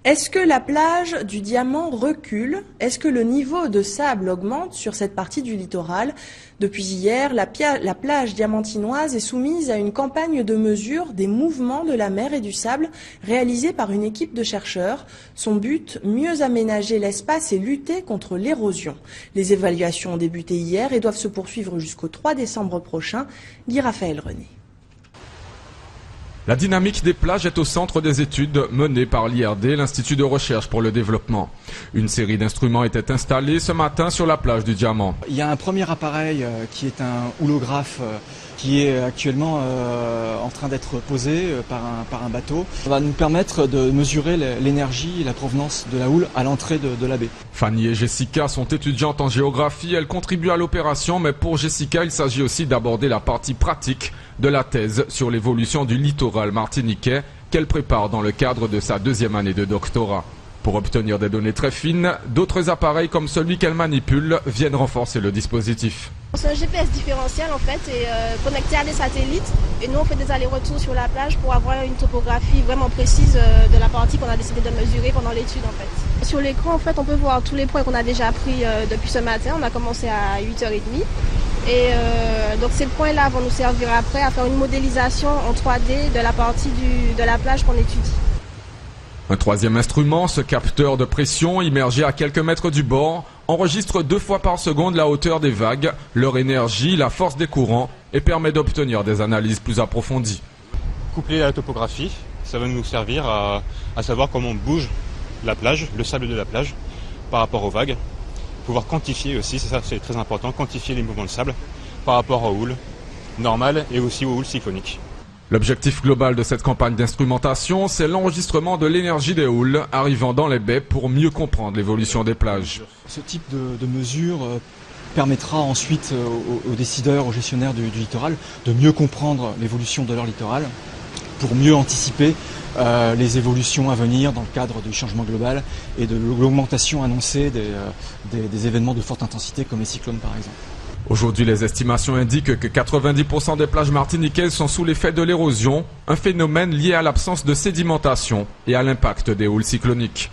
Est-ce que la plage du Diamant recule? Est-ce que le niveau de sable augmente sur cette partie du littoral? Depuis hier, la plage diamantinoise est soumise à une campagne de mesure des mouvements de la mer et du sable réalisée par une équipe de chercheurs. Son but, mieux aménager l'espace et lutter contre l'érosion. Les évaluations ont débuté hier et doivent se poursuivre jusqu'au 3 décembre prochain. Guy Raphaël René. La dynamique des plages est au centre des études menées par l'IRD, l'Institut de recherche pour le développement. Une série d'instruments était installée ce matin sur la plage du Diamant. Il y a un premier appareil qui est un houlographe qui est actuellement en train d'être posé par un bateau. Ça va nous permettre de mesurer l'énergie et la provenance de la houle à l'entrée de la baie. Fanny et Jessica sont étudiantes en géographie. Elles contribuent à l'opération, mais pour Jessica, il s'agit aussi d'aborder la partie pratique de la thèse sur l'évolution du littoral martiniquais qu'elle prépare dans le cadre de sa deuxième année de doctorat. Pour obtenir des données très fines, d'autres appareils comme celui qu'elle manipule viennent renforcer le dispositif. C'est un GPS différentiel en fait, et connecté à des satellites, et nous on fait des allers-retours sur la plage pour avoir une topographie vraiment précise de la partie qu'on a décidé de mesurer pendant l'étude en fait. Sur l'écran en fait on peut voir tous les points qu'on a déjà pris depuis ce matin, on a commencé à 8h30. Et donc ces points-là vont nous servir après à faire une modélisation en 3D de la partie de la plage qu'on étudie. Un troisième instrument, ce capteur de pression immergé à quelques mètres du bord, enregistre 2 fois par seconde la hauteur des vagues, leur énergie, la force des courants et permet d'obtenir des analyses plus approfondies. Couplé à la topographie, ça va nous servir à savoir comment bouge la plage, le sable de la plage par rapport aux vagues. Pouvoir quantifier aussi, c'est ça, c'est très important, quantifier les mouvements de sable par rapport aux houles normales et aussi aux houles cycloniques. L'objectif global de cette campagne d'instrumentation, c'est l'enregistrement de l'énergie des houles arrivant dans les baies pour mieux comprendre l'évolution des plages. Ce type de mesure permettra ensuite aux décideurs, aux gestionnaires du littoral de mieux comprendre l'évolution de leur littoral pour mieux anticiper les évolutions à venir dans le cadre du changement global et de l'augmentation annoncée des événements de forte intensité comme les cyclones par exemple. Aujourd'hui, les estimations indiquent que 90% des plages martiniquaises sont sous l'effet de l'érosion, un phénomène lié à l'absence de sédimentation et à l'impact des houles cycloniques.